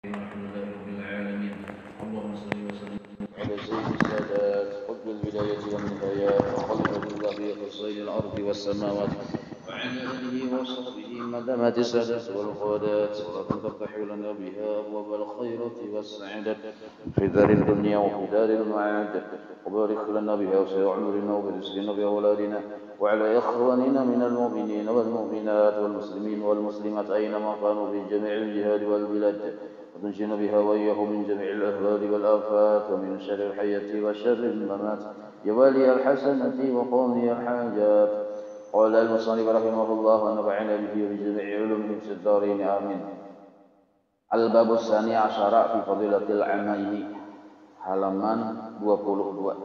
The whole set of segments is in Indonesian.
الحمد لله رب العالمين اللهم صل وسلم على سيد السادات قطب البداية والنهايات وخلفة الله بخصين الأرض والسماوات وعلى آله وصحبه مدامات السادات والقادات صلاة تفتح لنا بها أبواب الخيرات والسعادة في دار الدنيا وفي دار المعاد وبارك لنا بها وسع عمرنا وبرزقنا بأولادنا وعلى إخواننا من المؤمنين والمؤمنات والمسلمين والمسلمات أينما كانوا في جميع الجهاد والبلاد وتنجينا بها وإياهم من جميع الأهوال والآفات ومن شر الحياة وشر الممات يا والي الحسنة وقاضي الحاجات. قال المصنف رحمه الله ونفعنا به بجميع علومه في الدارين آمين. Al-Bab Tsani Asyara fi Fadilatil Amaimi, halaman 22.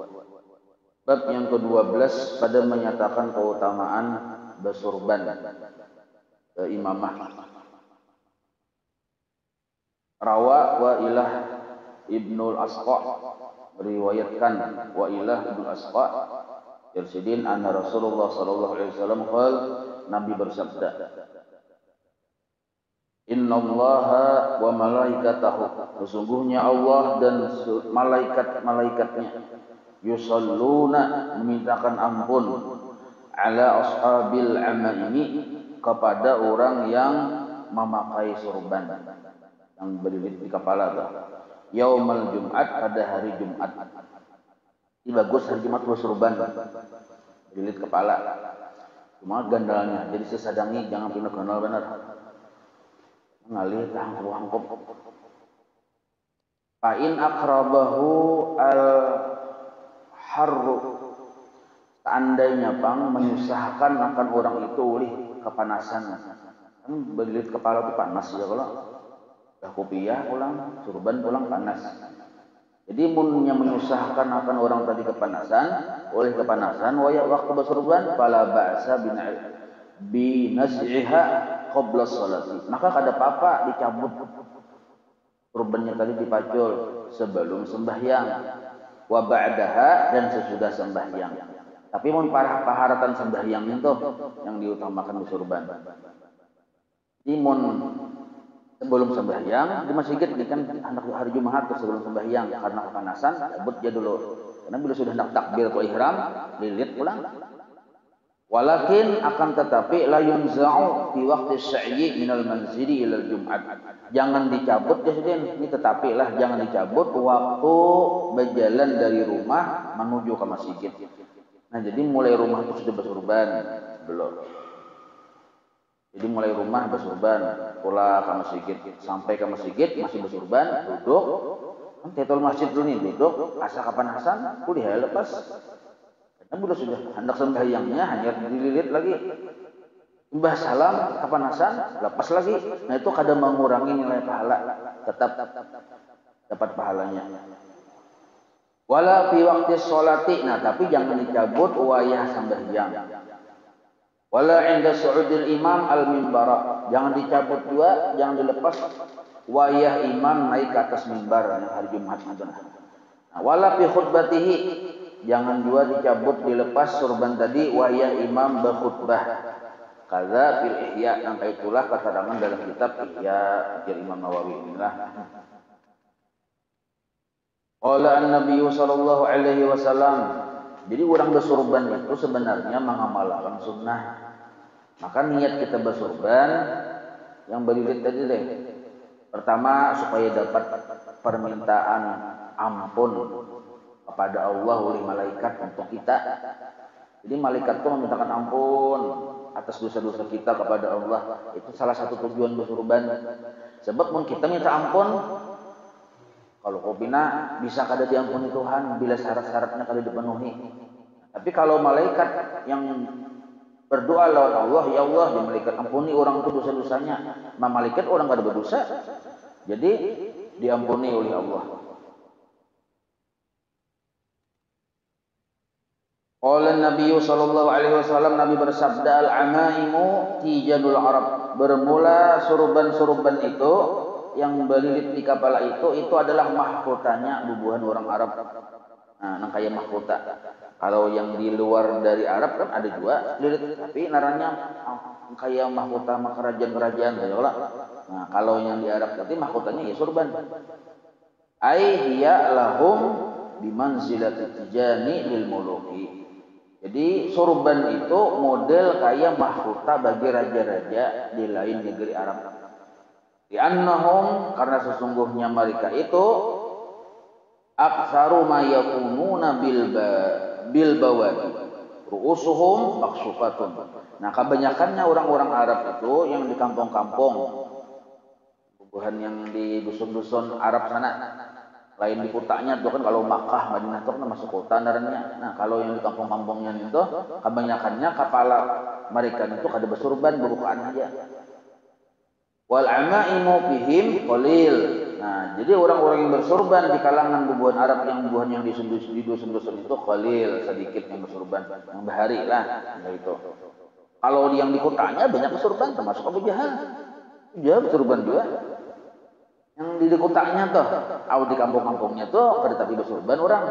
Bab yang ke-12 pada menyatakan keutamaan bersurban imamah. Rawa wa ilah Ibnul Asqa, meriwayatkan wa ilah Ibnul Asqa Irsyidin anna Rasulullah sallallahu alaihi wasallam qala, Nabi bersabda, Innallaha wa malaikatahu, sesungguhnya Allah dan malaikat-malaikatnya yusalluna, memintakan ampun, ala ashabil amaimi, kepada orang yang memakai surban, yang berlilit di kepala, yaumal Jumat, pada hari Jumat. Ini bagus hari Jumat bersurban, berlilit kepala, cuma gandalnya jadi sesadangi, jangan pindah kenal benar ngalih hangkup. Fa'in akrabahu al-harru, seandainya bang menyusahkan akan orang itu ulih kepanasan, kan berlilit kepala itu panas ya, kalau dah kopiah pulang, surban pulang panas. Jadi munnya menyusahkan akan orang tadi kepanasan, oleh kepanasan, waktu bersurban, fala ba'sa binaz'iha qabla sholati, maka kada apa-apa dicabut surbannya tadi, dipacul sebelum sembahyang, wa ba'daha, dan sesudah sembahyang. Tapi mun paharatan sembahyang itu yang diutamakan di surban. Jadi mun sebelum sembahyang di masjid ini kan hendak hari Jumat sebelum sembahyang, karena kepanasan cabut dia dulu, karena bila sudah hendak takbir atau ihram lilit pulang. Walakin, akan tetapi, la yunza'u fi waqti syai' minal manzili ilal Jum'at, jangan dicabut ya sudah, ini tetapi lah jangan dicabut waktu berjalan dari rumah menuju ke masjid. Nah, jadi mulai rumah itu sudah bersurban belum. Jadi mulai rumah bersurban, pula ke masjid, sampai ke masjid masih bersurban, duduk, tetul masjid dulu nih, duduk, asa kepanasan, kuliah lepas. Nabi sudah hendak sembahyangnya hanya dililit lagi, mbah salam kepanasan, lepas lagi. Nah itu kadang mengurangi nilai pahala, tetap dapat pahalanya. Wala fi waqti sholati, nah tapi jangan dicabut wayah sembahyang. Wala inda su'udil imam al mimbara, jangan dicabut juga, jangan dilepas wayah imam naik ke atas mimbar yang hari Jumat itu. Nah, wala fi khutbatihi, jangan juga dicabut dilepas surban tadi wayah imam berkhutbah. Kaza fil ihya, yang itulah keterangan dalam kitab Ihya Imam Nawawi inilah. Qala an-nabiy sallallahu alaihi wasallam, jadi orang bersurban itu sebenarnya mengamalkan sunnah. Maka niat kita bersurban yang berlilit tadi deh, pertama supaya dapat permintaan ampun kepada Allah oleh malaikat untuk kita. Jadi malaikat itu memintakan ampun atas dosa-dosa kita kepada Allah. Itu salah satu tujuan bersurban. Sebab mun kita minta ampun, kalau kopina bisa kada diampuni Tuhan bila syarat-syaratnya kada dipenuhi. Tapi kalau malaikat yang berdoa lawan Allah, ya Allah, ya malaikat ampuni orang itu dosa-dosanya. Malaikat orang kada berdosa, jadi diampuni oleh Allah. Qala Nabi sallallahu alaihi wasallam, Nabi bersabda, al-amaimu tijadul Arab, bermula surban-surban itu yang berlilit di kepala itu adalah mahkotanya bubuhan orang Arab. Nah, nang kaya mahkota. Kalau yang di luar dari Arab kan ada juga lilit, tapi naranya kaya mahkota kerajaan-kerajaan, ya lah. Nah, kalau yang di Arab tadi mahkotannya ya surban. Ai hiya lahum bimanzilati tijani lil muluki. Jadi surban itu model kayak mahkota bagi raja-raja di lain negeri Arab. Di annahum, karena sesungguhnya mereka itu aktsaru ma yakununa bil bawadi ru'usuhum maksufatun. Nah, kebanyakannya orang-orang Arab itu yang di kampung-kampung, bukan yang di dusun-dusun Arab sana, lain di kotanya itu kan. Kalau Makkah, Madinah itu kan masuk kota naranya. Nah, kalau yang di kampung-kampungnya itu kebanyakannya kepala mereka itu kada bersurban, berbukaan aja. Wal amaimu fihim qalil. Nah, jadi orang-orang yang bersurban di kalangan bubuhan Arab yang bubuhan yang di dusun-dusun itu qalil, sedikit yang bersurban, yang bahari lah gitu. Kalau yang di kotanya banyak bersurban, termasuk Abu Jahal. Dia bersurban juga. Yang di kotanya tuh, atau di kampung-kampungnya tuh kada tapi bersurban orang.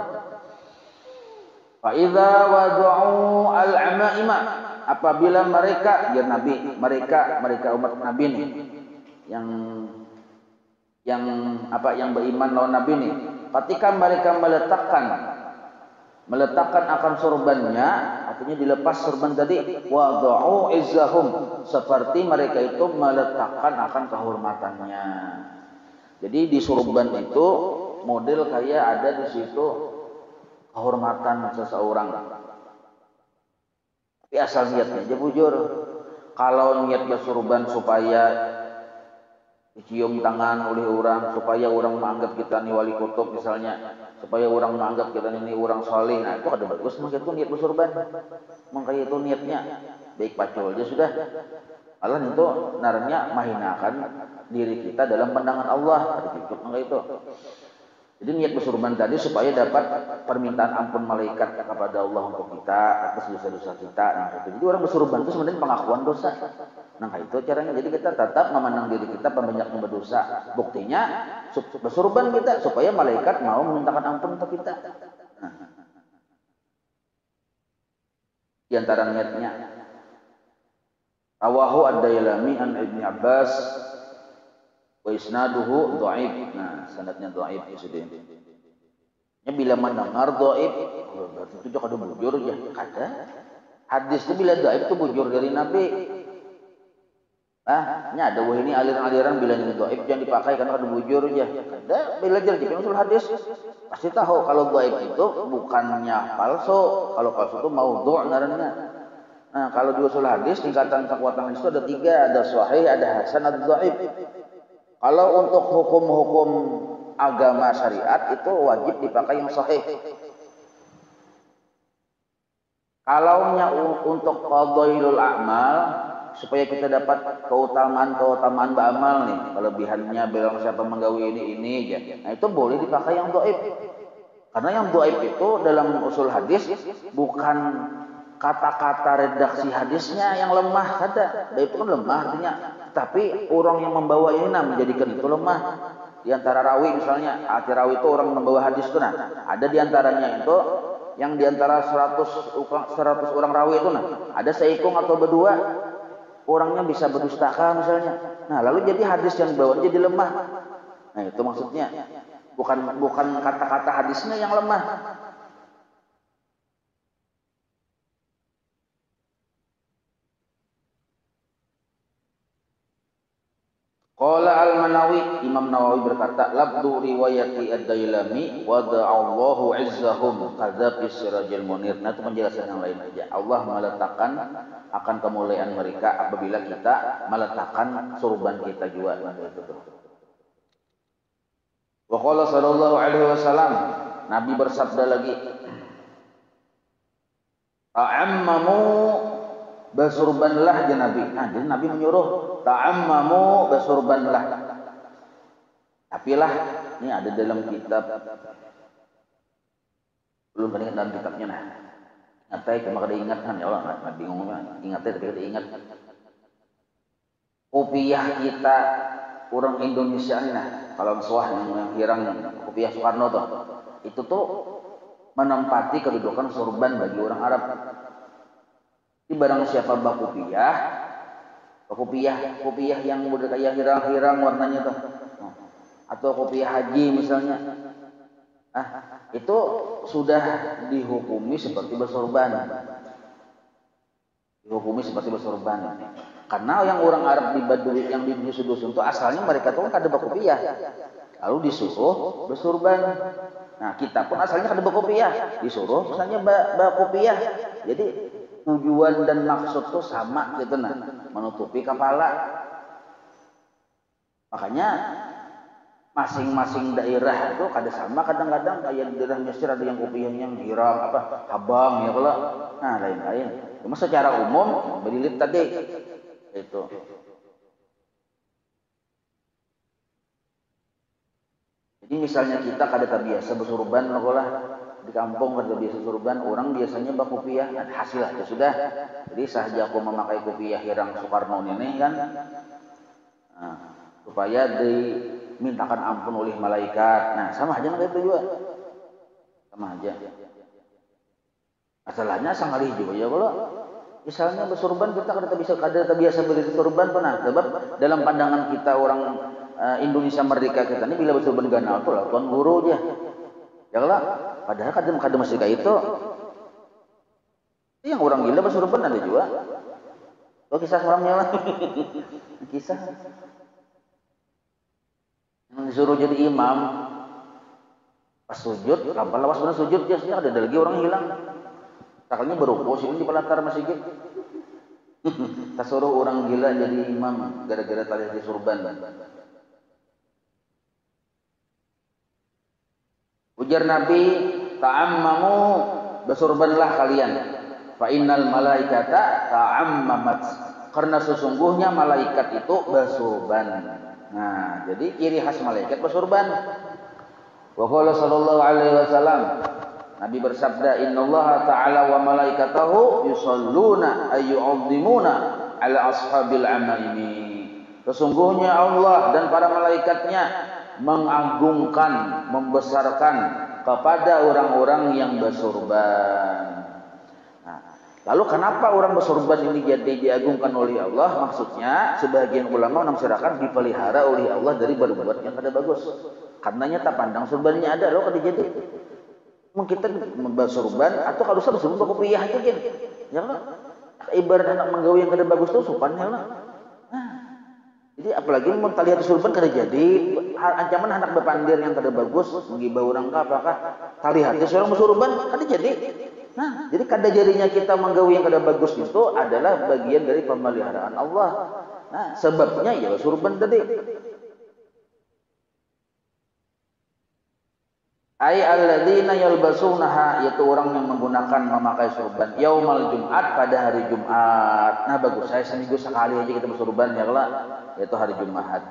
Fa idza wada'u al-amaima, apabila mereka ya nabi, mereka umat nabi nih yang beriman lawan nabi nih, ketika mereka meletakkan akan surbannya, artinya dilepas surban tadi, wada'u izzahum, seperti mereka itu meletakkan akan kehormatannya. Jadi di surban itu model kayak ada di situ kehormatan seseorang. Tapi asal niatnya aja bujur. Kalau niat bersurban supaya dicium tangan oleh orang, supaya orang menganggap kita ini wali kutub misalnya, supaya orang menganggap kita ini orang saleh, nah itu ada bagus, maka itu niat bersurban. Maka itu niatnya baik pacul aja sudah. Allah itu naranya mahinakan diri kita dalam pandangan Allah, ada cukup maka itu. Jadi niat bersurban tadi supaya dapat permintaan ampun malaikat kepada Allah untuk kita atas dosa-dosa kita. Nah, itu. Jadi orang bersurban itu sebenarnya pengakuan dosa. Nah, itu caranya. Jadi kita tetap memandang diri kita pebanyak yang berdosa. Buktinya bersurban kita supaya malaikat mau memintakan ampun untuk kita. Nah, di antara niatnya, rawahu ad-Dailami an Ibnu Abbas wa isnaduhu dhaif. Nah, sanadnya dhaif sudah. Ya bila mendengar dhaif, berarti itu kada bujur ya, kada. Hadis itu bila dhaif itu bujur dari Nabi. Ah, nya ada wah ini aliran-aliran bila ini dhaif jangan dipakai karena kada bujur ya. Kada, belajar di usul hadis pasti tahu kalau dhaif itu bukannya palsu, kalau palsu itu maudhu' ngaranna. Nah, kalau di usul hadis tingkatan kekuatan hadis itu ada 3, ada sahih, ada hasan, ada dhaif. Kalau untuk hukum-hukum agama syariat itu wajib dipakai yang sahih. Kalau untuk qadhailul a'mal, supaya kita dapat keutamaan beramal nih, kelebihannya bilang siapa menggawe ini aja. Nah, itu boleh dipakai yang dhaif. Karena yang dhaif itu dalam usul hadis bukan kata-kata redaksi hadisnya yang lemah, kada. Dhaif itu kan lemah artinya. Tapi orang yang membawa ini menjadikan itu lemah. Di antara rawi misalnya, arti rawi itu orang membawa hadis itu ada di antaranya itu yang di antara 100 orang rawi itu ada seikung atau berdua orangnya bisa berdustakan misalnya. Nah, lalu jadi hadis yang dibawa jadi lemah. Nah, itu maksudnya. Bukan kata-kata hadisnya yang lemah. Qala al-Manawi, Imam Nawawi berkata, labdu riwayati ad-Dailami wada'allahu izzahum kadza fi sirajil munir. Nah, itu penjelasan yang lain aja. Allah meletakkan akan kemuliaan mereka apabila kita meletakkan surban kita juga. Nah, itu tuh. Wa qala sallallahu alaihi wasallam, Nabi bersabda lagi, ta'ammamu bersurbanlah ya Nabi. Nah, jadi Nabi menyuruh ta'ammamu bersurbanlah. Tapi lah, ini ada dalam kitab, belum ingat dalam kitabnya nah. Ingat cuma kada ingat kan ya Allah, nggak bingung ingat tapi kada ingat. Kopiah kita orang Indonesia ini nah, kalau suah yang hirang kopiah Soekarno tuh, itu tuh menempati kedudukan surban bagi orang Arab. Di barang siapa baku kopiah, kopiah yang udah kayak hirang-hirang warnanya tuh. Atau kopiah haji misalnya. Itu sudah dihukumi seperti bersorban. Karena yang orang Arab di Badui yang di dusun-dusun itu asalnya mereka tuh kan kada berkopiah. Lalu disuruh bersorban. Nah, kita pun asalnya kada berkopiah, disuruh misalnya berkopiah. Jadi tujuan dan maksud tuh sama gitu nah, menutupi kepala. Makanya masing-masing daerah itu kada sama, kadang-kadang kayak di daerah Mesir ada yang kopiahnya yang hirang habang ya kalau. Nah, lain-lain. Cuma secara umum berilit tadi itu. Jadi misalnya kita kada biasa bersurban lah di kampung kada biasa surban, orang biasanya berkopiah, nah, hasil aja sudah. Jadi sahaja aku memakai kopiah hirang Soekarno ini kan, supaya dimintakan ampun oleh malaikat. Nah, sama aja itu juga, sama aja. Masalahnya sangali juga ya kalau misalnya bersurban kita kada biasa bersurban pernah, sebab dalam pandangan kita orang Indonesia merdeka kita ini bila bersurban ganal tuh lah tuan guru aja. Ya lah, padahal kada masih kayak itu. Yang orang gila bersurban ada juga. Oh, kisah orangnya lah. Kisah. Yang disuruh jadi imam pas sujud, kapan lawas benar sujud ya, ada lagi orang hilang. Takalnya berukuk sini di pelatar masjid. Tak suruh orang gila jadi imam gara-gara tali di surban. Ujar Nabi, ta'ammamu, bersurbanlah kalian. Fa innal malaikata ta'ammamat. Karena sesungguhnya malaikat itu bersurban. Nah, jadi ciri khas malaikat bersurban. Wa qala sallallahu alaihi wasallam, Nabi bersabda, innallaha ta'ala wa malaikatahu yusalluna ayyu'azzimuna ala ashabil amaini. Sesungguhnya Allah dan para malaikatnya mengagungkan, membesarkan kepada orang-orang yang bersurban. Nah, lalu kenapa orang bersurban ini jadi diagungkan oleh Allah? Maksudnya sebagian ulama menafsirkan dipelihara oleh Allah dari berbuat yang kada bagus. Karenanya tak pandang surbannya ada loh kada jadi. Mungkin kita bersurban atau kalau usah bersurban berkopiah aja kan. Ya kan? Ibarat anak menggawe yang kada bagus tuh sopan ya lah. Jadi apalagi mau lihat surban kada jadi, ancaman anak berpandir yang kada bagus, menggibah orang kah apakah tali hati seorang bersurban kada jadi. Nah, jadi kada jadinya kita menggawe yang kada bagus itu adalah bagian dari pemeliharaan Allah. Nah, sebabnya ya surban tadi. Ai alladzina yalbasunaha, yaitu orang yang menggunakan memakai surban yaumal Jumat, pada hari Jumat. Nah, bagus, saya seminggu sekali aja kita bersurban ya lah, yaitu hari Jumat.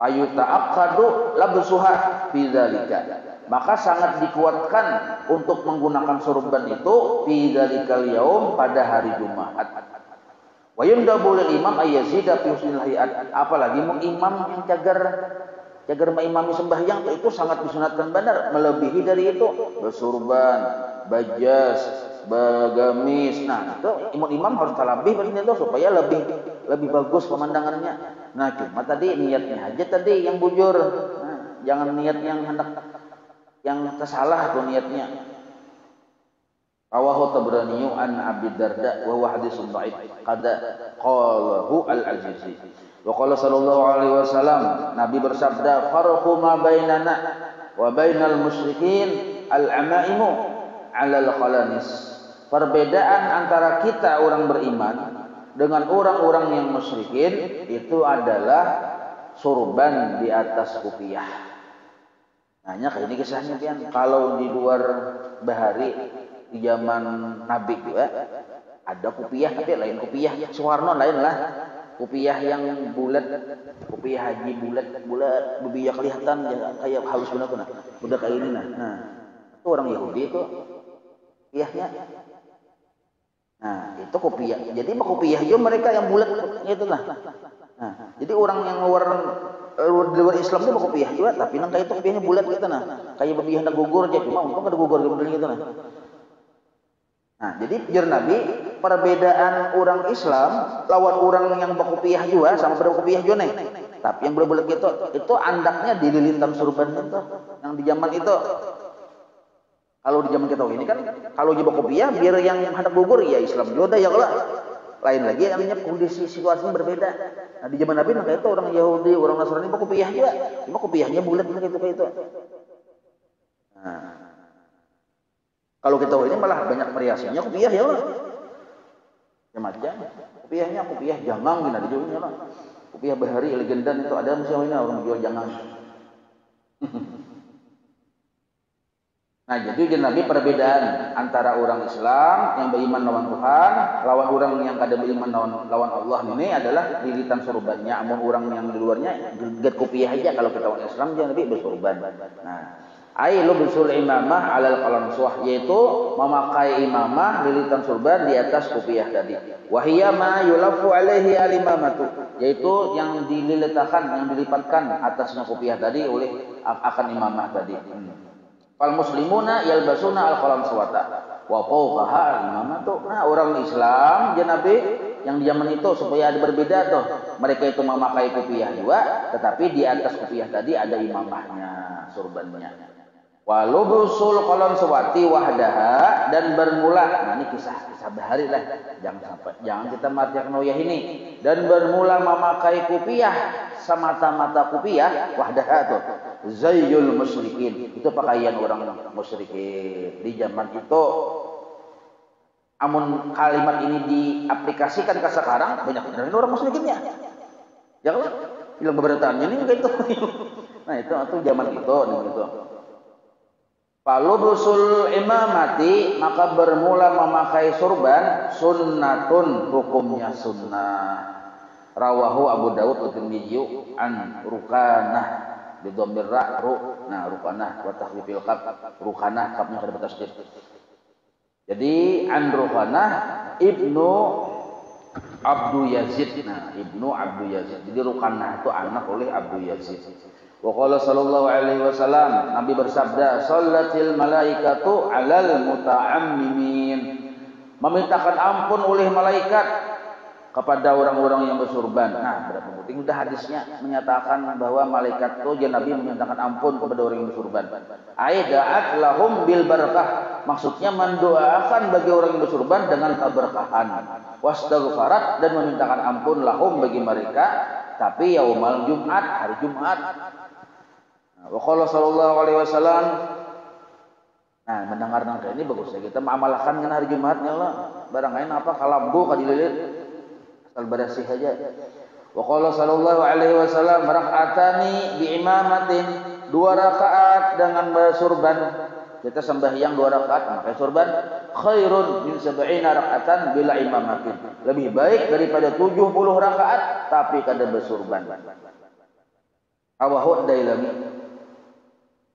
Ayuta'aqqadu labsuha fi dzalika. Maka sangat dikuatkan untuk menggunakan surban itu fi dzalikal yaum, pada hari Jumat. Wa yundabu lil imam ayyazida fi husnil hayat. Apalagi mau imam yang cagar mengimami sembahyang itu sangat disunatkan benar, melebihi dari itu bersurban, bajas, bagamis. Nah, itu imam harus talabih begini itu supaya lebih bagus pemandangannya. Nah, cuma tadi niatnya aja tadi yang bujur. Nah, jangan niat yang tersalah tuh niatnya. Rawahu Tabrani an Abi Darda wa huwa haditsun dhaif qad qalahu al-Azizi. Wa qala sallallahu alaihi wasallam, Nabi bersabda, farqu ma bainana wa bainal musyrikin al-amaimu 'ala al-khalanis. Perbedaan antara kita orang beriman dengan orang-orang yang musyrikin itu adalah surban di atas kopiah. Nanya kayak ini kisahnya pian. Kalau di luar bahari di zaman Nabi juga ada kopiah, tapi lain kopiah Soekarno lain lah. Kopiah yang bulat, kopiah haji bulat, bebiya kelihatan ya, kayak halus benar tuh nah. Udah kayak ini nah. Nah, itu orang Yahudi itu kopiahnya. Nah, itu kopiah. Jadi kopiah juga mereka yang bulat itu nah. Nah, jadi orang yang luar Islam itu kopiah juga, tapi nang kayak itu kopiahnya bulat gitu nah. Kayak bebiya hendak gugur aja, cuma untung ada gugur gitu nah. Nah, jadi jar Nabi perbedaan orang Islam lawan orang yang berkopiah juga sama berkopiah juga nih. Tapi yang boleh gitu itu andaknya di lilitan surban itu yang di zaman itu. Kalau di zaman kita ini kan kalau di berkopiah biar yang hendak gugur ya Islam juga ya kalau lain lagi artinya kondisi situasinya berbeda. Nah di zaman Nabi kayak itu orang Yahudi, orang Nasrani berkopiah juga. Cuma kopiahnya bulat begitu kayak itu. Nah, kalau kita ini malah banyak variasinya kopiah ya Allah. Macam kopiahnya kopiah jangang gini ada jualnya lah. Kopiah bahari legendan itu ada misalnya ini orang jual jangang. Nah jadi Nabi perbedaan antara orang Islam yang beriman lawan Tuhan lawan orang yang kada beriman lawan Allah ini adalah lilitan surbannya. Amun orang yang di luarnya geget kopiah aja kalau kita orang Islam jangan Nabi bersurban. Nah ai lubsul imamah alal qalamsuh yaitu memakai imamah lilitan surban di atas kopiah tadi. Wahiyya ma yulafu alaihi al-imamatu yaitu yang dililitakan yang dilipatkan atasnya kopiah tadi oleh akan imamah tadi. Fal muslimuna yalbasuna al-qalamsuwata wa fawqaha al-imamatu. Nah orang Islam ya Nabi yang di zaman itu supaya ada berbeda tuh. Mereka itu memakai kopiah juga tetapi di atas kopiah tadi ada imamahnya surbannya. Walubusul qalamsuwati wahdaha dan bermula. Nah ini kisah bahari lah. Jangan kita martiak noyah ini. Dan bermula memakai kopiah semata-mata kopiah wahdaha tuh. Zayyul musyrikin. Itu pakaian orang musyrikin di zaman itu. Amun kalimat ini diaplikasikan ke sekarang banyak benar orang musyrikinnya. Ya kan? Bilang keberataannya ini kayak itu. Nah itu zaman itu gitu. Falubusul imamati maka bermula memakai surban sunnatun hukumnya sunnah. Rawahu Abu Dawud wa Tirmidzi an Rukanah bi dhammir ra ru. Nah Rukanah wa takhfifil qaf Rukanah qafnya kada bertasydid. Jadi an Rukanah Ibnu Abdu Yazid. Nah Ibnu Abdu Yazid. Jadi Rukanah itu anak oleh Abdu Yazid. Wa qala sallallahu alaihi wasallam Nabi bersabda sallatil malaikatu 'alal muta'ammimin memintakan ampun oleh malaikat kepada orang-orang yang bersurban. Nah, berapa penting sudah hadisnya menyatakan bahwa malaikat itu Nabi memintakan ampun kepada orang yang bersurban. Aida'at lahum bil barakah maksudnya mendoakan bagi orang yang bersurban dengan keberkahan. Wastaghfarat dan memintakan ampun lahum bagi mereka tapi yaumal Jumat hari Jumat. Wa qala sallallahu alaihi wasallam. Nah, mendengar ini bagus ya kita mengamalkan kan hari Jumatnya lah. Barang lain apa kalambu kadililit asal bersih aja. Wa qala sallallahu alaihi wasallam rak'atani bi imamatin 2 rakaat dengan bersurban. Kita sembahyang 2 rakaat pakai surban khairun min 70 rak'atan bila imamatin. Lebih baik daripada 70 rakaat tapi kada bersurban. Rawahu Dailami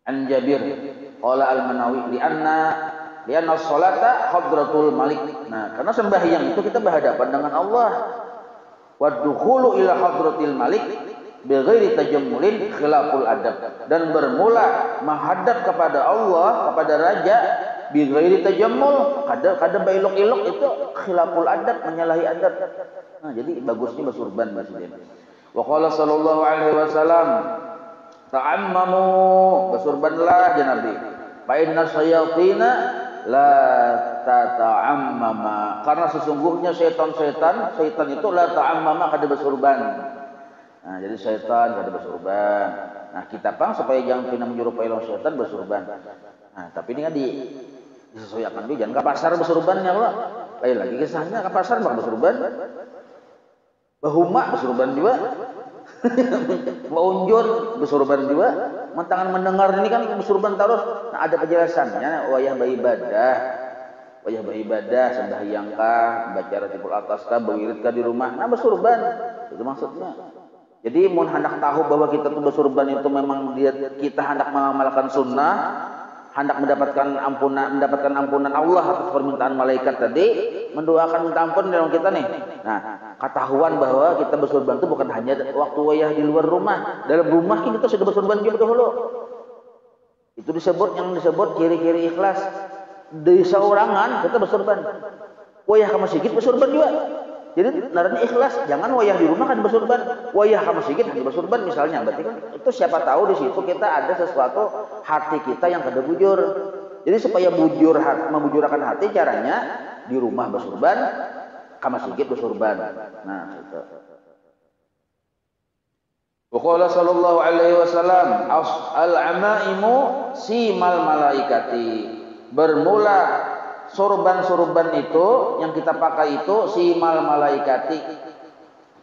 an Jabir qala al-Manawi lianna sholata hadratul malik. Nah, karena sembahyang itu kita berhadapan dengan Allah. Wa dukhulu ila hadratil malik bighairi tajammulin khilaful adab dan bermula menghadap kepada Allah kepada raja bighairi tajammul kada bailok-ilok itu khilaful adab menyalahi adab. Nah, jadi bagusnya bersurban Presiden. Wa qala sallallahu alaihi wasallam ta'ammamu bersurbanlah ya Nabi. Fa inna syayatina la tata'ammama karena sesungguhnya setan itu la ta'ammama kada bersurban. Nah, jadi setan kada bersurban. Nah, kita pang supaya jangan kena menyerupai setan bersurban. Nah, tapi ini kan disesuaikan dulu jangan ke pasar bersurbannya Allah. Lain lagi kisahnya ke pasar bak bersurban. Bahuma bersurban juga. Maunjur bersurban juga. Mantangan mendengar ini kan bersurban terus. Nah, ada penjelasannya wayah beribadah sembahyang kah, baca Ratibul Atas kah, berwirid kah di rumah. Nah, bersurban. Itu maksudnya. Jadi mun hendak tahu bahwa kita tuh bersurban itu memang kita hendak mengamalkan sunnah, hendak mendapatkan ampunan Allah atas permintaan malaikat tadi, mendoakan minta ampun dalam kita nih. Nah, ketahuan bahwa kita bersurban itu bukan hanya waktu wayah di luar rumah, dalam rumah kita sudah bersurban juga dahulu. Itu disebut ciri-ciri ikhlas. Di seorangan kita bersurban. wayah ka masjid besurban juga. Jadi naranya ikhlas, jangan wayah di rumah kan besurban, wayah ka masjid kan besurban misalnya. Berarti kan itu siapa tahu di situ kita ada sesuatu hati kita yang kada bujur. Jadi supaya membujurkan hati caranya di rumah besurban, ka masjid besurban. Nah, itu. Waqala sallallahu alaihi wasallam al-amaimu simal malaikati. Bermula sorban-sorban itu yang kita pakai itu simal malaikati,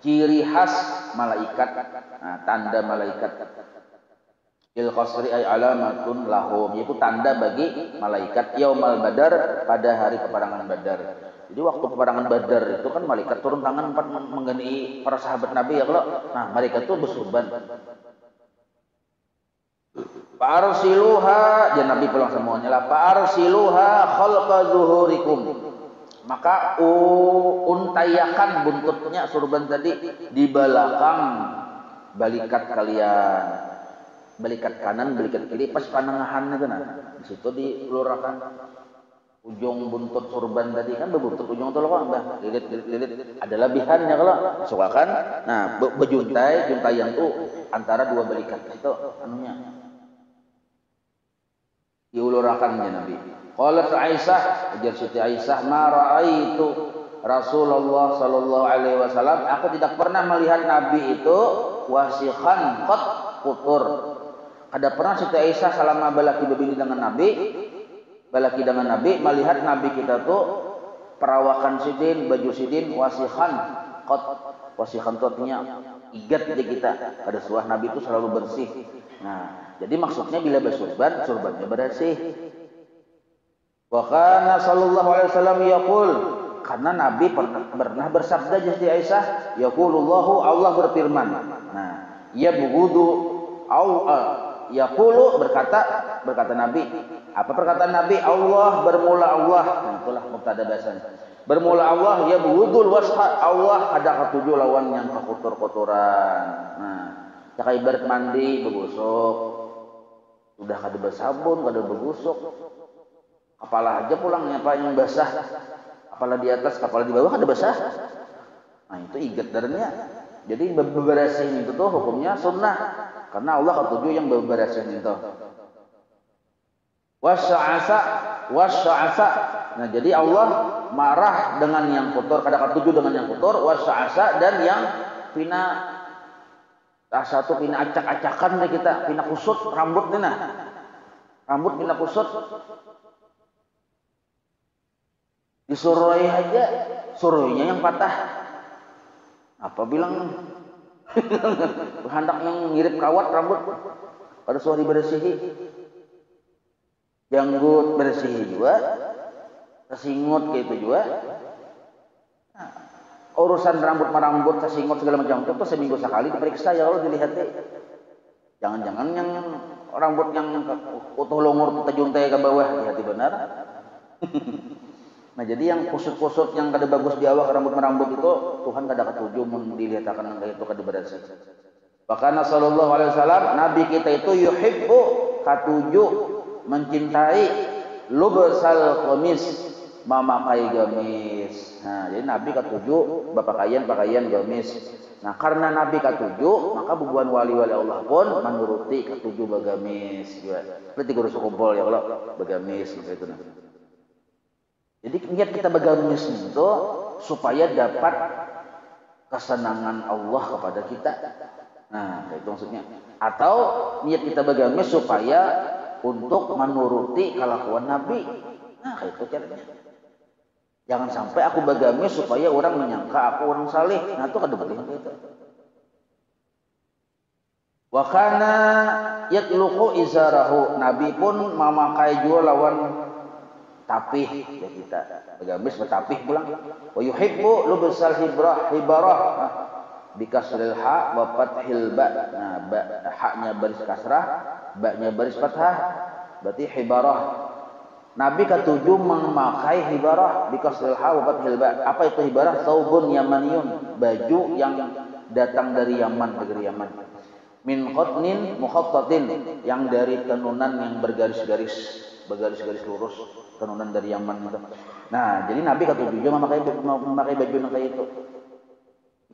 ciri khas malaikat. Nah, tanda malaikat. Il qasri ay alamatun lahum, yaitu tanda bagi malaikat yaumal badar, pada hari peperangan Badar. Jadi waktu peperangan Badar itu kan malaikat turun tangan mengenai para sahabat Nabi ya kalau. Nah, mereka itu bersurban. Fa'arsiluha, ya Nabi pulang semuanya lah. Fa'arsiluha khalqa zuhurikum. Maka untayakan buntutnya surban tadi di belakang balikat kalian. Balikat kanan, balikat kiri, pas panengahan itu nah. Di situ dilurahkan ujung buntut surban tadi kan berbuntut ujung itu loh kok, lilit. Ada lebihannya kalau masukkan. Nah, bejuntai, juntai yang tuh antara dua balikat itu anunya. Diulurakannya Nabi. Qalat Aisyah, ujar Siti Aisyah, ma raaitu Rasulullah sallallahu alaihi wasallam, aku tidak pernah melihat Nabi itu wasikhan qat kutur. Kada pernah Siti Aisyah selama balaki begini dengan Nabi, balaki dengan Nabi, melihat Nabi kita tuh perawakan sidin, baju sidin wasikhan qat. Wasikhan itu artinya igat di kita. Pada suah Nabi itu selalu bersih. Nah, jadi maksudnya bila bersurban, surbannya bersih. Wa kana sallallahu alaihi wasallam yaqul, karena Nabi pernah bersabda Siti Aisyah, yaqulullahu, Allah berfirman. Nah, ya bugudu yaqulu, berkata Nabi. Apa perkataan Nabi? Allah, bermula Allah. Nah, itulah mubtada bahasanya. Bermula Allah, ya bughudul washa, Allah ada ketujuh lawan yang kekotor-kotoran. Nah, kayak ibarat mandi begusuk, udah kada bersabun, kada begusuk, kepala aja pulangnya apa yang basah, kepala di atas, kepala di bawah kada basah. Nah, itu igat darahnya. Jadi beberasihin itu tuh hukumnya sunnah, karena Allah ketujuh yang beberasihin itu. Wasya'asa. Nah, jadi Allah marah dengan yang kotor, kada ketujuh dengan yang kotor, wasya'asa, dan yang pina satu pina acak-acakan deh kita, pina kusut rambut nih nah. Rambut pina kusut. Disuruhi aja, suruhnya yang patah. Apa bilang hendak yang ngirip kawat rambut pada suruh dibersihi. Janggut bersih juga, kesingut kayak itu juga. Nah, urusan rambut, kesingut segala macam itu seminggu sekali diperiksa ya kalau dilihat deh. Jangan-jangan yang rambut yang utuh longur terjuntai ke bawah, hati benar. Nah, jadi yang kusut-kusut yang kada bagus di awak rambut itu Tuhan kada ketujuh mun dilihat akan kayak itu kada bersih. Bahkan sallallahu alaihi wasallam, Nabi kita itu yuhibbu katujuh, mencintai lubsal qamis, memakai gamis. Nah, jadi Nabi ketujuh berpakaian gamis. Nah, karena Nabi ketujuh, maka bubuhan wali-wali Allah pun menuruti ketujuh bagamis juga. Berarti guru sekumpul ya Allah bagamis gitu nah. Jadi niat kita bagamis itu supaya dapat kesenangan Allah kepada kita. Nah, itu maksudnya. Atau niat kita bagamis supaya untuk menuruti kelakuan Nabi. Nah, itu caranya. Jangan sampai aku bagamis supaya orang menyangka aku orang saleh. Nah, itu kadang-kadang gitu. Wa kana yatluqu izarahu, Nabi pun memakai juga lawan tapih ya kita. Bagamis bertapih pulang. Wa yuhibbu lubsal hibarah. Bikasril ha wa fathil ba. Nah, ha-nya baris kasrah, ba-nya baris fathah, berarti hibarah. Nabi ketujuh memakai hibarah, bikasril ha wa fathil ba. Apa itu hibarah? Saubun yamaniyun, baju yang datang dari Yaman, negeri Yaman. Min qatnin mukhattatin, yang dari tenunan yang bergaris-garis. bergaris-garis lurus tenunan dari Yaman gitu. Nah, jadi Nabi ketujuh memakai baju yang kayak itu.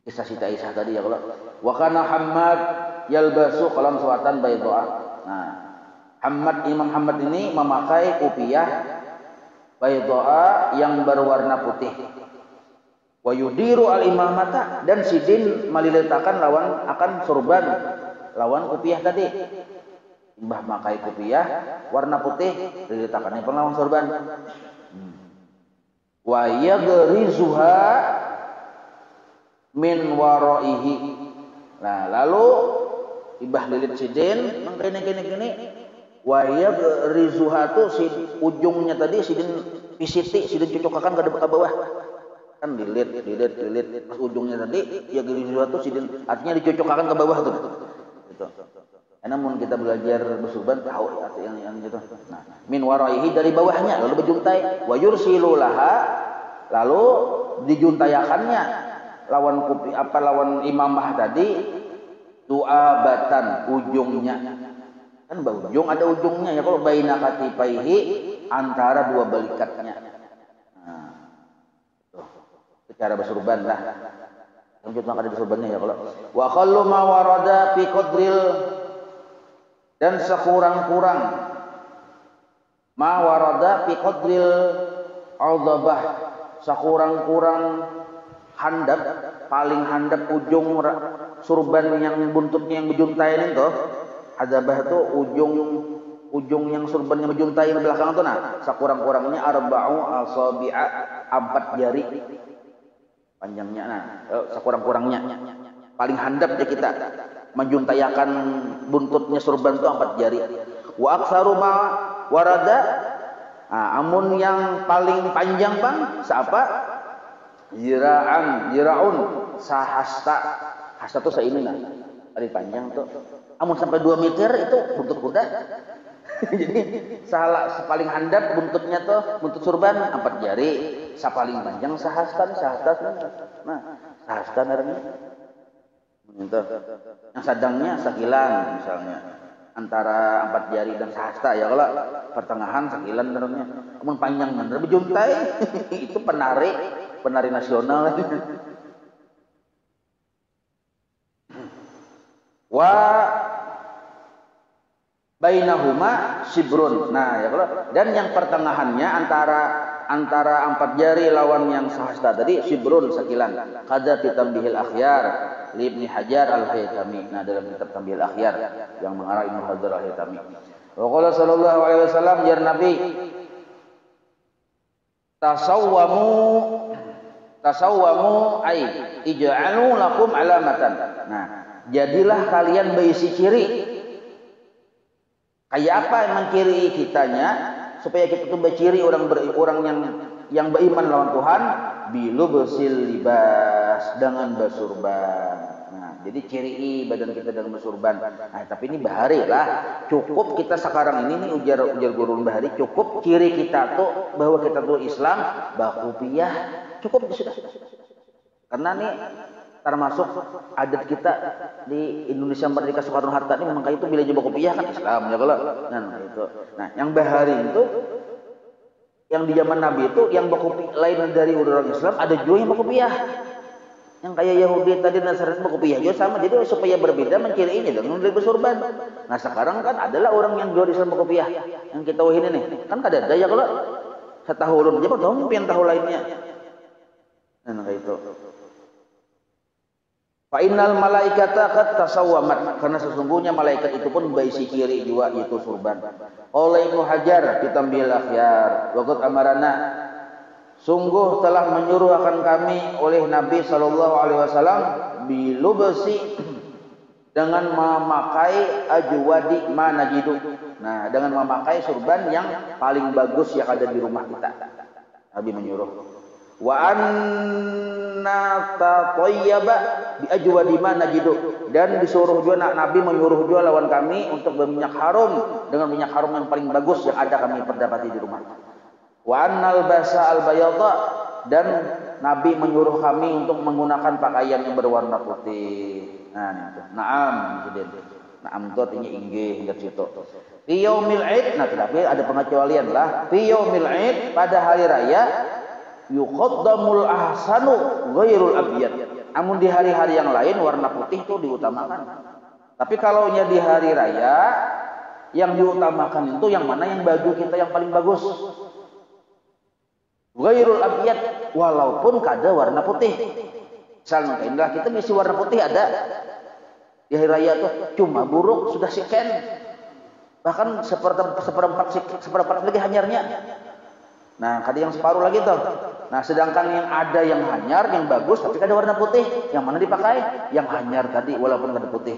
Kisah Siti Aisyah tadi ya kalau. Wa kana Hammad yalbasu qalam suwatan baydha. Nah, Imam Hammad ini memakai kopiah baydha yang berwarna putih. Wa yudiru al-imamata, dan sidin maliletakkan lawan akan surban lawan kopiah tadi. Mbah makai kopiah warna putih diletakkannya lawan sorban. Wa yagrizuha min waraihi. Nah, lalu ibah lilit sidin kene wa yagrizuha tu si ujungnya tadi sidin pisiti sidin cocokakan ke bawah. Kan lilit pas ujungnya tadi yagrizuha tu sidin artinya dicocokkan ke bawah tuh. Gitu. Namun kita belajar bersurban tahu yang gitu. Nah, min waraihi dari bawahnya lalu berjuntai, wa yursilu laha, lalu dijuntayakannya lawan imamah tadi du'abatan ujungnya. Kan ujung ada ujungnya ya kalau baina katifaihi antara dua balikatnya. Nah, tuh. Cara bersurban lah. Lanjut maka ada bersurbannya ya kalau wa khallu ma warada fi qadril, dan sekurang-kurang ma warada fi qadril aldabah, sekurang-kurang handap, paling handap ujung surban yang buntutnya yang berjuntai itu. Adzabah itu ujung yang surban yang berjuntai di belakang itu, nah sekurang-kurangnya arba'u asabi'a, 4 jari panjangnya. Nah, sekurang-kurangnya paling handap ya kita menjuntayakan buntutnya surban itu 4 jari. Wa aktsaru ma warada, amun yang paling panjang bang siapa? Zira'un sahasta. Hasta itu seini nah. Paling panjang tuh. Amun sampai 2 meter itu buntut kuda. Jadi paling handap buntutnya tuh buntut surban 4 jari. Paling panjang sahasta. Nah, sahasta namanya. Itu. Yang sedangnya sakilan misalnya antara 4 jari dan sahasta ya, kalau pertengahan sakilan namanya. Namun panjang bener berjuntai itu penari nasional. Wa bainahuma sibrun. Nah ya kalau, dan yang pertengahannya antara 4 jari lawan yang sahasta tadi sibrun sakilan. Qadza tambihil akhyar li Ibnu Hajar al-Haytami. Nah dalam kitab Tambihil Akhyar yang mengarah Ibnu Hajar al-Haytami. Wa qala sallallahu alaihi wasallam jar Nabi tasawwamu ay ij'alu lakum alamatan. Nah, jadilah kalian berisi ciri. Kayak apa yang mengkiri kitanya supaya kita tuh berciri orang yang beriman lawan Tuhan, bilu bersil libas dengan bersurban. Nah, jadi ciri badan kita dengan bersurban. Nah, tapi ini bahari lah. Cukup kita sekarang ini nih ujar guru bahari, cukup ciri kita tuh bahwa kita tuh Islam, bakupiah, cukup sudah. Karena nih termasuk adat kita di Indonesia Merdeka Soekarno Hatta ini memang kayak itu bila jebak kopiah kan Islam ya kalau. Nah itu. Nah yang bahari itu yang di zaman Nabi itu yang bakopi lain dari orang Islam ada juga yang bakopiah. Yang kayak Yahudi tadi Nasrani bakopiah juga sama. Jadi supaya berbeda menciri ini dengan dari bersurban. Nah sekarang kan adalah orang yang jual Islam bakopiah yang kita ini nih. Kan kada ada ya kalau setahu ulun aja dong pian tahu lainnya. Nah kayak itu. Fa innal malaikata qad tasawwamat, karena sesungguhnya malaikat itu pun berisi ciri juga yaitu surban. Oleh Ibnu Hajar di Tambihil Akhyar, waqad amarana, sungguh telah menyuruh akan kami oleh Nabi sallallahu alaihi wasallam bilubsi dengan memakai ajwadi manajidu. Nah, dengan memakai surban yang paling bagus yang ada di rumah kita. Nabi menyuruh. Wa anna tatayyaba bi ajwadi ma najidu, dan disuruh juga Nabi menyuruh juga lawan kami untuk berminyak harum dengan minyak harum yang paling bagus yang ada kami perdapati di rumah. Wa annal basa al bayadha, dan Nabi menyuruh kami untuk menggunakan pakaian yang berwarna putih. Nah itu. Naam. Nah, amtu artinya inggih hingga situ. Fi yaumil id, nah tetapi ada pengecualian lah. Fi yaumil id, pada hari raya yuqaddamul ahsanu ghairul abyad. Namun di hari-hari yang lain warna putih itu diutamakan. Tapi kalau di hari raya yang diutamakan itu yang mana, yang baju kita yang paling bagus. Ghairul abyad, walaupun kada warna putih. Misalnya indah kita mesti warna putih ada. Di hari raya tuh cuma buruk sudah siken. Bahkan seperempat lagi hanyarnya. Nah, kada yang separuh lagi tuh. Nah, sedangkan yang ada yang hanyar, yang bagus tapi kada warna putih, yang mana dipakai? Yang hanyar tadi walaupun kada putih.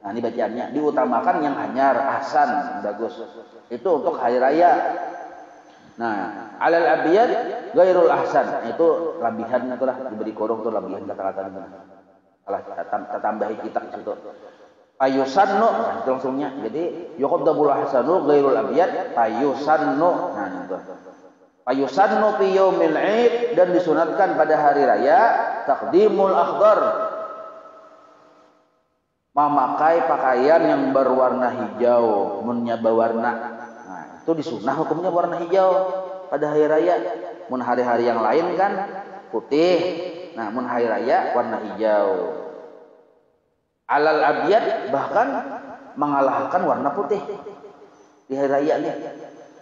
Nah, ini bacaannya diutamakan yang hanyar, ahsan, yang bagus. Itu untuk hari raya. Nah, alal abyad ghairul ahsan, itu labihan itulah diberi korong tuh labihan kata-kata ini. Salah tambahi kitab situ. Payusannu, itu langsungnya. Jadi yuqaddamul ahsanu ghairul abyad payusannu. Nah, itu. Payusannu fi yaumil id, dan disunatkan pada hari raya taqdimul akhdar, memakai pakaian yang berwarna hijau, munnya berwarna. Nah, itu disunah hukumnya warna hijau pada hari raya. Mun hari-hari yang lain kan putih. Nah, mun hari raya warna hijau. Alal abyad, bahkan mengalahkan warna putih di hari raya nih.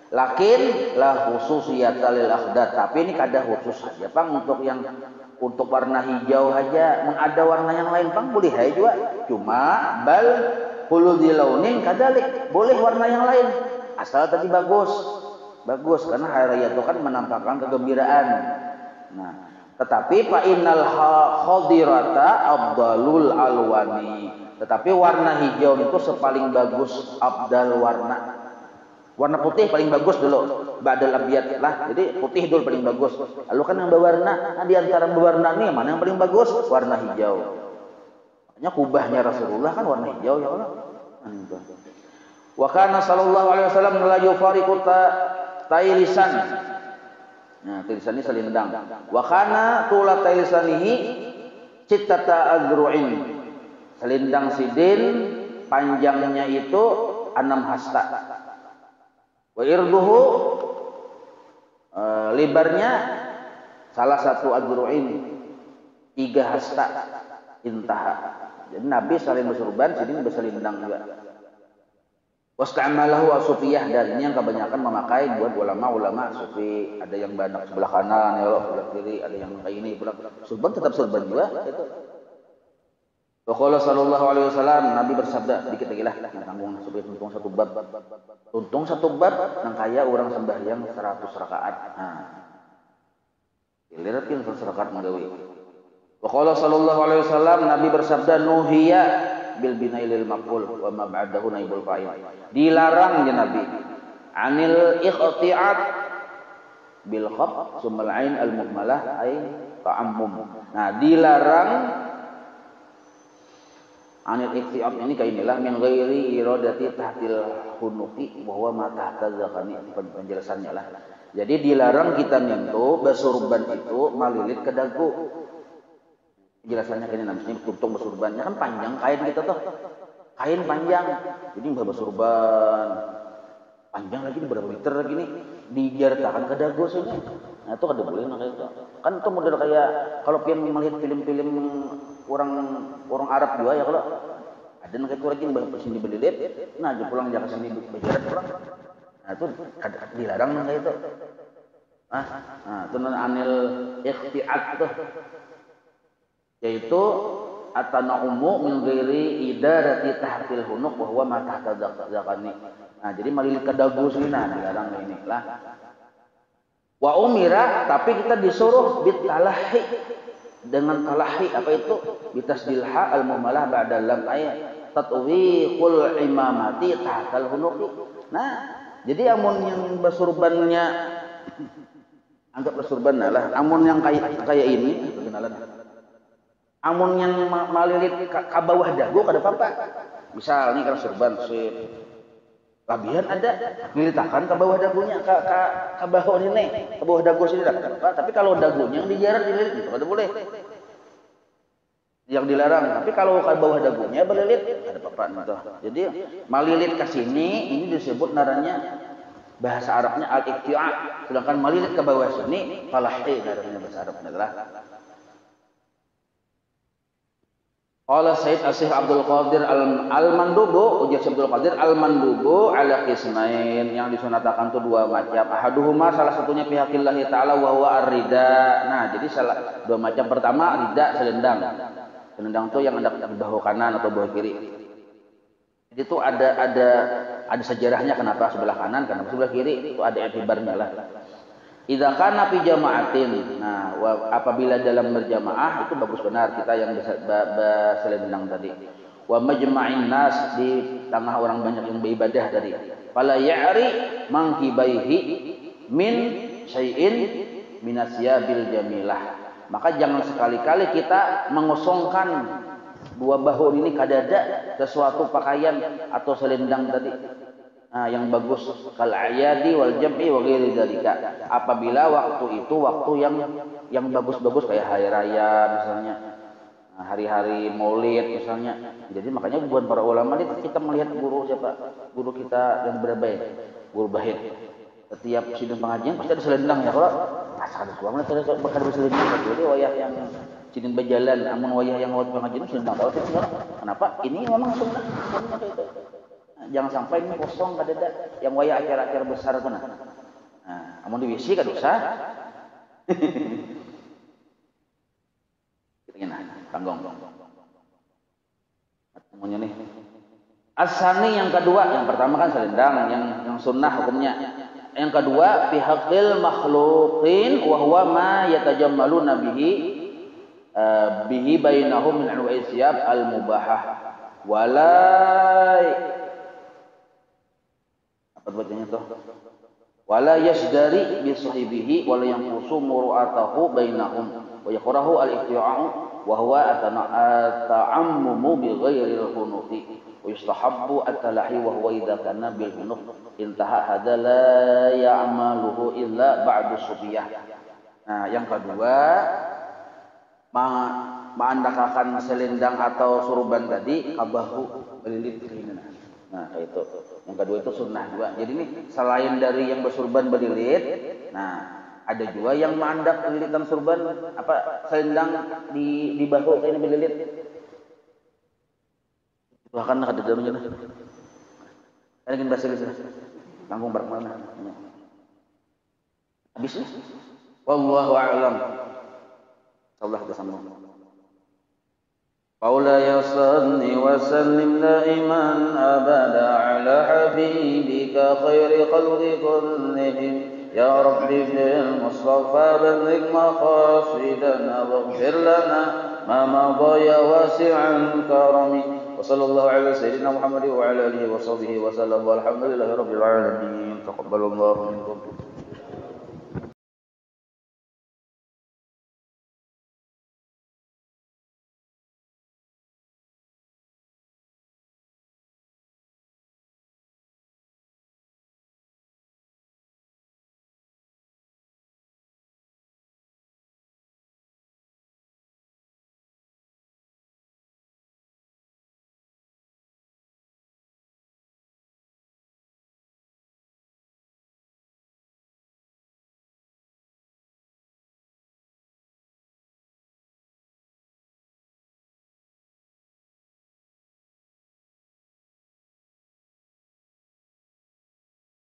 Lakin la khususiyata lil akhdar, tapi ini kada khusus saja Pang untuk warna hijau aja. Mun ada warna yang lain Pang boleh aja juga. Cuma bal huludil launin kadalik, boleh warna yang lain asal tadi bagus. Bagus karena hari raya itu kan menampakkan kegembiraan. Nah, tetapi fa innal khadirata afdalul alwani. Tetapi warna hijau itu sepaling bagus, afdal warna. Warna putih paling bagus dulu, ba'dal abyad lah. Jadi putih dulu paling bagus. Lalu kan yang berwarna, nah di antara berwarna ini mana yang paling bagus? Warna hijau. Makanya kubahnya Rasulullah kan warna hijau ya Allah. Wa kana sallallahu alaihi wasallam la yufariqu tailisan. Nah, tailisan ini selendang. Wa kana tula tailisanihi cittata azru'in. Selendang sidin panjangnya itu 6 hasta. Wa irduhu lebarnya salah satu azru'in 3 hasta intaha. Jadi Nabi saling bersurban, sidin berselendang juga. Wasta'malahu asufiyah, dan ini yang kebanyakan memakai buat ulama-ulama sufi. Ada yang banyak sebelah kanan ya Allah, sebelah kiri, ada yang kayak ini surban, tetap surban juga itu. Wa qala sallallahu alaihi wasallam, Nabi bersabda, dikit lagi lah yang tanggung supaya tuntung satu bab. Tuntung satu bab nang kaya orang sembahyang 100 rakaat. Nah. Diliratkeun 100 rakaat manggawi. Wa qala sallallahu alaihi wasallam, Nabi bersabda, nuhiya bil binailil maqul wa ma ba'dahu naibul fa'il. Dilarang ya Nabi anil ikhti'at bil khab sumal ain al muhmalah ay ta'ammum. Nah, dilarang anil ikhti'at ini kayak inilah min ghairi iradati tahtil hunuqi bahwa ma tahta zakani, penjelasannya lah. Jadi dilarang kita nyentuh basurban itu malilit ke dagu. Jelasannya kayak namanya tuntung basurbannya kan panjang kain kita tuh. Kain panjang. Jadi basurban panjang lagi berapa meter lagi nih dijartakan ke dagu sini. Nah, itu kada boleh kayak itu. Kan itu model kayak kalau pengen melihat film-film orang Arab juga ya, kalau ada yang kayak kurang bahasa sini belilit. Nah, dia pulang jangan sini berjarak pulang. Nah, itu dilarang kayak itu. Nah, itu anil ikhti'at tuh. Yaitu atanaumu min ghairi idarati tahtil hunuq wa huwa ma tahta zakani. Nah, jadi malilit ke dagu sini nah dilarang ini lah. Wa umira, tapi kita disuruh bitalahi, dengan talahi. Apa itu? Bitasdil ha al mumalah ba'da lam ayat tatwiqul imamati tahtal hunuqi. Nah, jadi amun yang bersurbannya anggap bersurban lah, amun yang kayak ini kenalan. Amun yang malilit ke bawah dagu kada apa-apa. Misal nih kalau surban sip labihan ada dilitakan ke bawah dagunya ke bawah ini, ke bawah dagu sini dah. Tapi kalau dagunya yang dijarak dililit itu kada boleh. yang dilarang. Tapi kalau ke bawah dagunya berlilit ada apa-apa gitu. Jadi melilit ke sini ini disebut naranya bahasa Arabnya al-iqtia', sedangkan melilit ke bawah sini falahi naranya bahasa Arabnya adalah. Qala Sayyid Asy-Syaikh Abdul Qadir al-Mandubu, ujar Abdul Qadir al-Mandubu ala qismain, yang disunatakan itu dua macam. Ahaduhuma, salah satunya pihaqillahi ta'ala wa huwa ar-rida. Nah, jadi salah dua macam. Pertama rida, selendang. Selendang itu yang ada di bahu kanan atau bahu kiri. Jadi itu ada sejarahnya kenapa sebelah kanan, kenapa sebelah kiri, itu ada etibarnya lah. Idza kana fi jama'atin. Nah, apabila dalam berjamaah itu bagus benar kita yang selendang tadi. Wa majma'in nas, di tengah orang banyak yang beribadah tadi. Fala ya'ri mankibaihi min syai'in minasyabil jamilah. Maka jangan sekali-kali kita mengosongkan dua bahu ini kadada sesuatu pakaian atau selendang tadi. Nah, yang bagus kal ayadi wal jam'i wa ghairi dzalika. Apabila waktu itu waktu yang bagus-bagus kayak hari raya misalnya, hari-hari Maulid misalnya. Jadi makanya buat para ulama ini kita melihat guru siapa? Guru kita yang berbaik, Guru Bahid. Setiap sidang pengajian pasti ada selendang ya. Kalau asal suami terus bakal berselendang. Jadi wayah yang sidang berjalan, amun wayah yang waktu pengajian selendang. Tahu kenapa? Ini memang sunnah itu. Jangan sampai ini kosong kadada yang waya acara-acara besar itu nah. Nah, amun diwisi ka dosa. Kita tanggung. Semuanya nih. Asani yang kedua, yang pertama kan selendang yang sunnah hukumnya. Yang kedua bihaqil makhluqin wa huwa ma yatajammaluna bihi bainahum min anwa'i siyab al-mubahah. Bacanya tuh wala yasdari bi sahibihi wala yanqusu muru'atahu bainahum wa yakrahu al-iqti'a'u wa huwa ta'ammumu bi ghairi al-hunuti wa yustahabbu at-talahi wa huwa idza kana bil hunuf intaha hadza la ya'maluhu illa ba'du subiyah. Nah, yang kedua mengandakakan selendang atau surban tadi kabahu belilit keinginan. Nah, itu. Yang kedua itu sunnah juga. Jadi ini selain dari yang bersurban belilit, nah ada juga yang mandap lilitan surban apa selendang di bahu ini belilit. Bahkan ada dalamnya. Ada yang bahasa Inggris. Tanggung barang mana? Habis nih. Wallahu a'lam. Sallallahu alaihi wasallam. مولاي صل وسلم دائما أبدا على حبيبك خير خلق كلهم يا ربي بالمصطفى بلغ مقاصدنا واغفر لنا ما مضى يا واسع الكرم وصلى الله على سيدنا محمد وعلى آله وصحبه وسلم والحمد لله رب العالمين تقبل الله منكم.